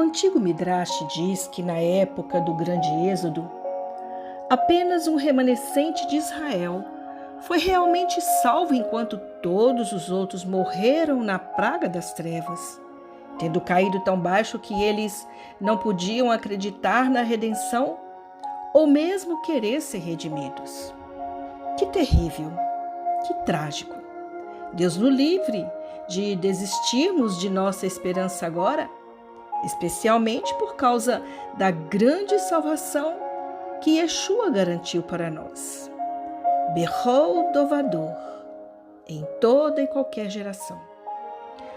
antigo Midrash diz que na época do grande êxodo, apenas um remanescente de Israel foi realmente salvo enquanto todos os outros morreram na praga das trevas, tendo caído tão baixo que eles não podiam acreditar na redenção ou mesmo querer ser redimidos. Que terrível, que trágico. Deus nos livre de desistirmos de nossa esperança agora, especialmente por causa da grande salvação que Yeshua garantiu para nós. Bechol Dovador, em toda e qualquer geração.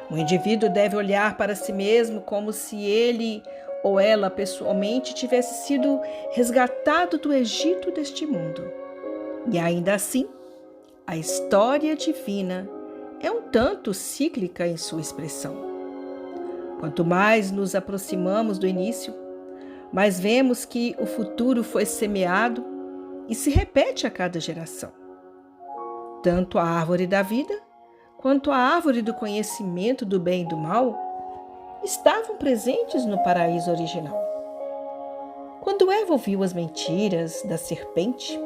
O indivíduo deve olhar para si mesmo como se ele ou ela pessoalmente tivesse sido resgatado do Egito deste mundo. E ainda assim, a história divina é um tanto cíclica em sua expressão. Quanto mais nos aproximamos do início, mais vemos que o futuro foi semeado e se repete a cada geração. Tanto a árvore da vida quanto a árvore do conhecimento do bem e do mal estavam presentes no paraíso original. Quando Eva ouviu as mentiras da serpente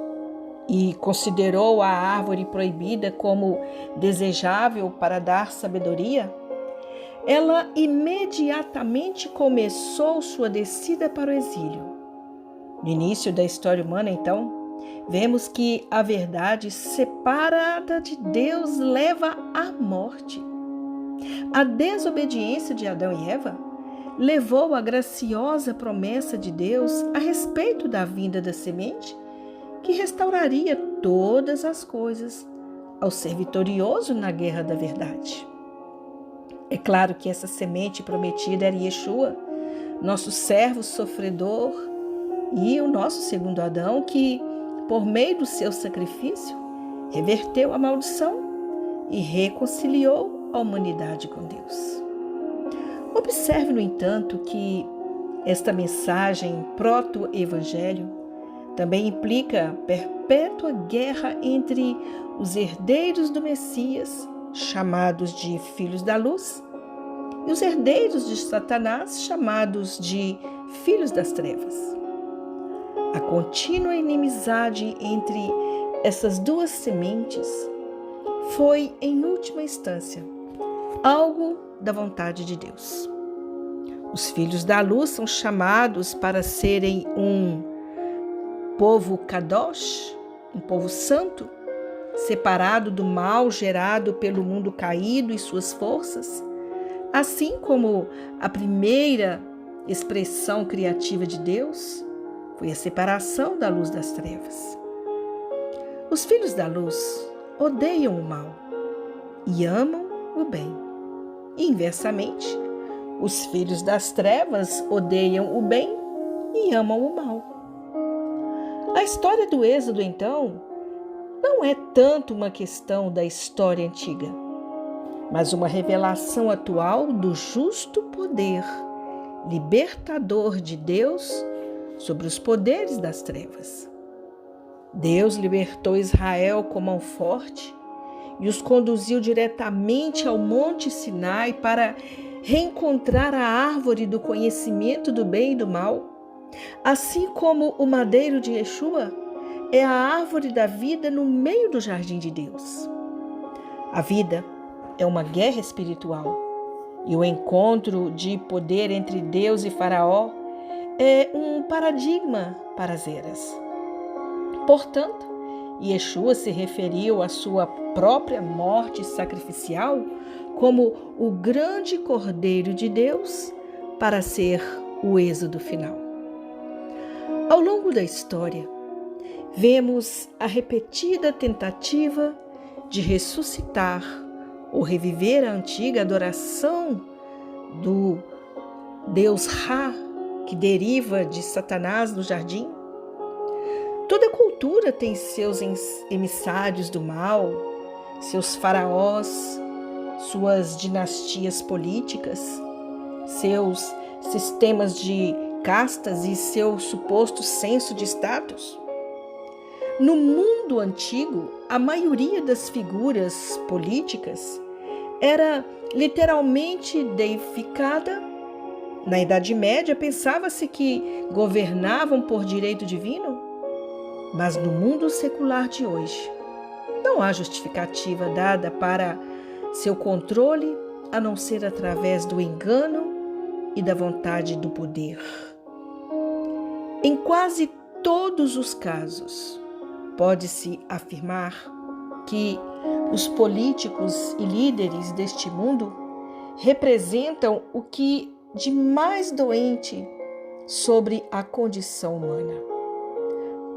e considerou a árvore proibida como desejável para dar sabedoria, ela imediatamente começou sua descida para o exílio. No início da história humana, então, vemos que a verdade separada de Deus leva à morte. A desobediência de Adão e Eva levou à graciosa promessa de Deus a respeito da vinda da semente que restauraria todas as coisas ao ser vitorioso na guerra da verdade. É claro que essa semente prometida era Yeshua, nosso servo sofredor e o nosso segundo Adão, que, por meio do seu sacrifício, reverteu a maldição e reconciliou a humanidade com Deus. Observe, no entanto, que esta mensagem proto-evangelho também implica perpétua guerra entre os herdeiros do Messias, chamados de filhos da luz, e os herdeiros de Satanás, chamados de filhos das trevas. A contínua inimizade entre essas duas sementes foi, em última instância, algo da vontade de Deus. Os filhos da luz são chamados para serem um povo kadosh, um povo santo, separado do mal gerado pelo mundo caído e suas forças, assim como a primeira expressão criativa de Deus foi a separação da luz das trevas. Os filhos da luz odeiam o mal e amam o bem. E, inversamente, os filhos das trevas odeiam o bem e amam o mal. A história do Êxodo, então, não é tanto uma questão da história antiga, mas uma revelação atual do justo poder libertador de Deus sobre os poderes das trevas. Deus libertou Israel com mão forte e os conduziu diretamente ao Monte Sinai para reencontrar a árvore do conhecimento do bem e do mal, assim como o madeiro de Yeshua é a árvore da vida no meio do jardim de Deus. A vida é uma guerra espiritual e o encontro de poder entre Deus e Faraó é um paradigma para as eras. Portanto, Yeshua se referiu à sua própria morte sacrificial como o grande Cordeiro de Deus para ser o êxodo final. Ao longo da história, vemos a repetida tentativa de ressuscitar ou reviver a antiga adoração do Deus Ra, que deriva de Satanás no jardim. Toda cultura tem seus emissários do mal, seus faraós, suas dinastias políticas, seus sistemas de castas e seu suposto senso de status. No mundo antigo, a maioria das figuras políticas era literalmente deificada Na Idade Média, pensava-se que governavam por direito divino, mas no mundo secular de hoje, não há justificativa dada para seu controle a não ser através do engano e da vontade do poder. Em quase todos os casos, pode-se afirmar que os políticos e líderes deste mundo representam o que de mais doente sobre a condição humana.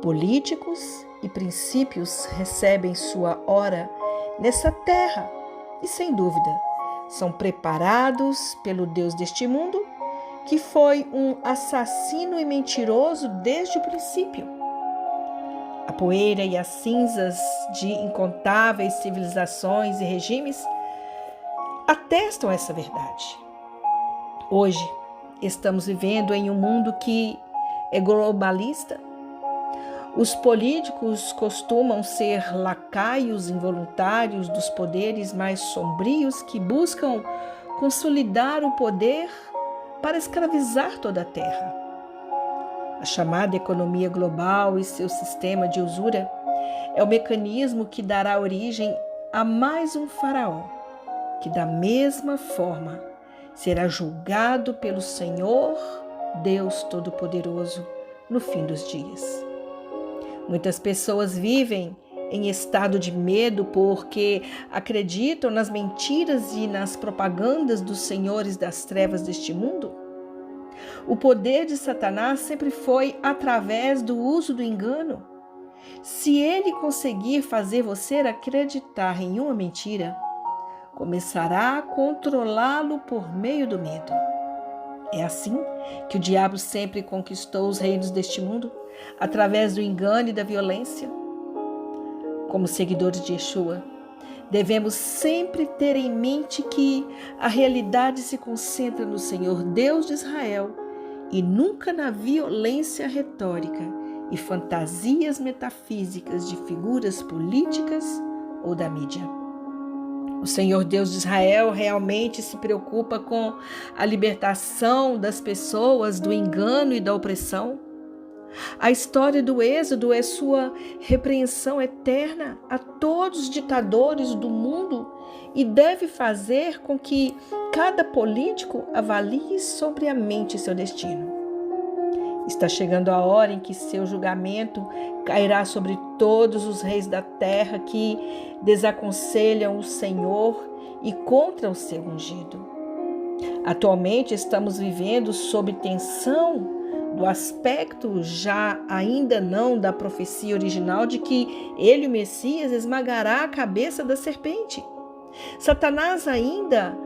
Políticos e princípios recebem sua hora nessa terra e, sem dúvida, são preparados pelo Deus deste mundo, que foi um assassino e mentiroso desde o princípio. A poeira e as cinzas de incontáveis civilizações e regimes atestam essa verdade. Hoje, estamos vivendo em um mundo que é globalista. Os políticos costumam ser lacaios involuntários dos poderes mais sombrios que buscam consolidar o poder para escravizar toda a terra. A chamada economia global e seu sistema de usura é o mecanismo que dará origem a mais um faraó, que da mesma forma será julgado pelo Senhor, Deus Todo-Poderoso, no fim dos dias. Muitas pessoas vivem em estado de medo porque acreditam nas mentiras e nas propagandas dos senhores das trevas deste mundo. O poder de Satanás sempre foi através do uso do engano. Se ele conseguir fazer você acreditar em uma mentira, começará a controlá-lo por meio do medo. É assim que o diabo sempre conquistou os reinos deste mundo, através do engano e da violência. Como seguidores de Yeshua, devemos sempre ter em mente que a realidade se concentra no Senhor Deus de Israel e nunca na violência retórica e fantasias metafísicas de figuras políticas ou da mídia. O Senhor Deus de Israel realmente se preocupa com a libertação das pessoas do engano e da opressão. A história do Êxodo é sua repreensão eterna a todos os ditadores do mundo e deve fazer com que cada político avalie sobriamente seu destino. Está chegando a hora em que seu julgamento cairá sobre todos os reis da terra que desaconselham o Senhor e contra o seu ungido. Atualmente estamos vivendo sob tensão do aspecto já ainda não da profecia original de que ele, o Messias, esmagará a cabeça da serpente. Satanás ainda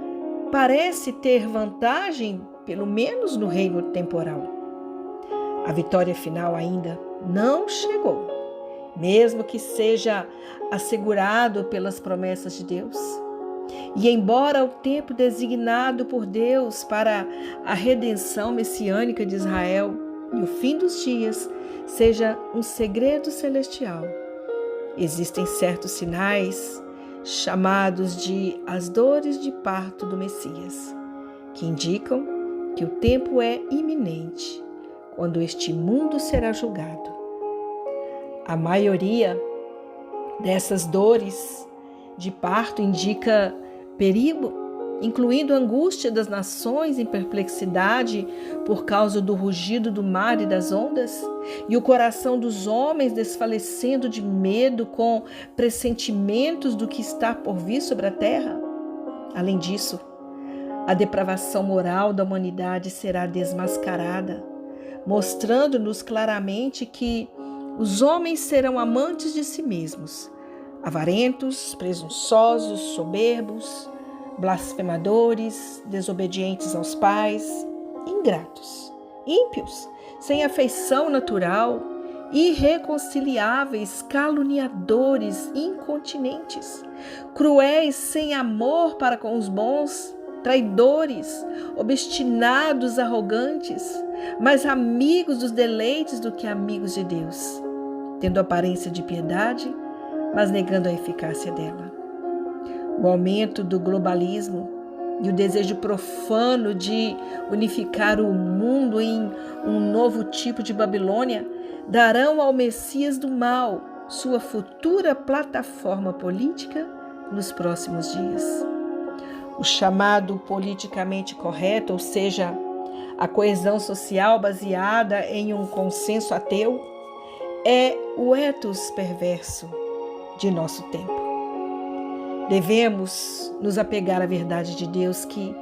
parece ter vantagem, pelo menos no reino temporal. A vitória final ainda não chegou, mesmo que seja assegurado pelas promessas de Deus. E embora o tempo designado por Deus para a redenção messiânica de Israel e o fim dos dias seja um segredo celestial, existem certos sinais chamados de as dores de parto do Messias, que indicam que o tempo é iminente, quando este mundo será julgado. A maioria dessas dores de parto indica perigo, incluindo a angústia das nações em perplexidade por causa do rugido do mar e das ondas, e o coração dos homens desfalecendo de medo com pressentimentos do que está por vir sobre a terra. Além disso, a depravação moral da humanidade será desmascarada, mostrando-nos claramente que os homens serão amantes de si mesmos, avarentos, presunçosos, soberbos, blasfemadores, desobedientes aos pais, ingratos, ímpios, sem afeição natural, irreconciliáveis, caluniadores, incontinentes, cruéis, sem amor para com os bons, traidores, obstinados, arrogantes, mais amigos dos deleites do que amigos de Deus, tendo aparência de piedade, mas negando a eficácia dela. O aumento do globalismo e o desejo profano de unificar o mundo em um novo tipo de Babilônia darão ao Messias do mal sua futura plataforma política nos próximos dias. O chamado politicamente correto, ou seja, a coesão social baseada em um consenso ateu, é o ethos perverso de nosso tempo. Devemos nos apegar à verdade de Deus que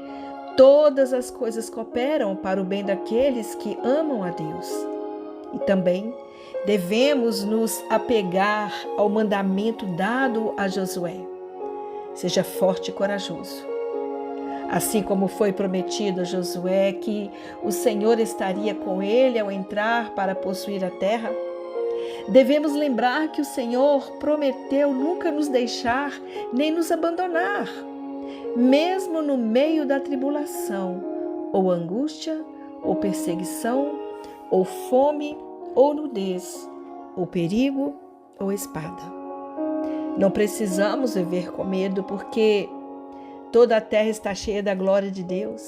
todas as coisas cooperam para o bem daqueles que amam a Deus. E também devemos nos apegar ao mandamento dado a Josué: seja forte e corajoso. Assim como foi prometido a Josué que o Senhor estaria com ele ao entrar para possuir a terra, devemos lembrar que o Senhor prometeu nunca nos deixar nem nos abandonar, mesmo no meio da tribulação, ou angústia, ou perseguição, ou fome, ou nudez, ou perigo, ou espada. Não precisamos viver com medo, porque toda a terra está cheia da glória de Deus.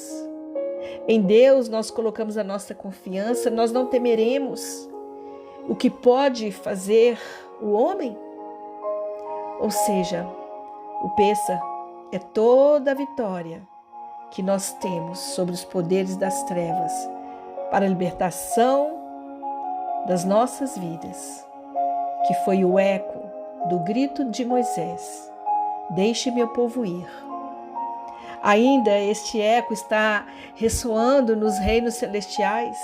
Em Deus nós colocamos a nossa confiança, nós não temeremos o que pode fazer o homem. Ou seja, o Pêssar é toda a vitória que nós temos sobre os poderes das trevas para a libertação das nossas vidas, que foi o eco do grito de Moisés: deixe meu povo ir. Ainda este eco está ressoando nos reinos celestiais.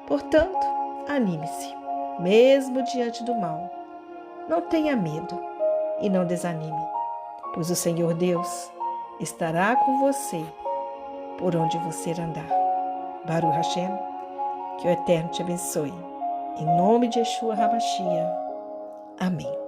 Portanto, anime-se, mesmo diante do mal. Não tenha medo e não desanime, pois o Senhor Deus estará com você por onde você andar. Baruch Hashem, que o Eterno te abençoe. Em nome de Yeshua HaMashiach. Amém.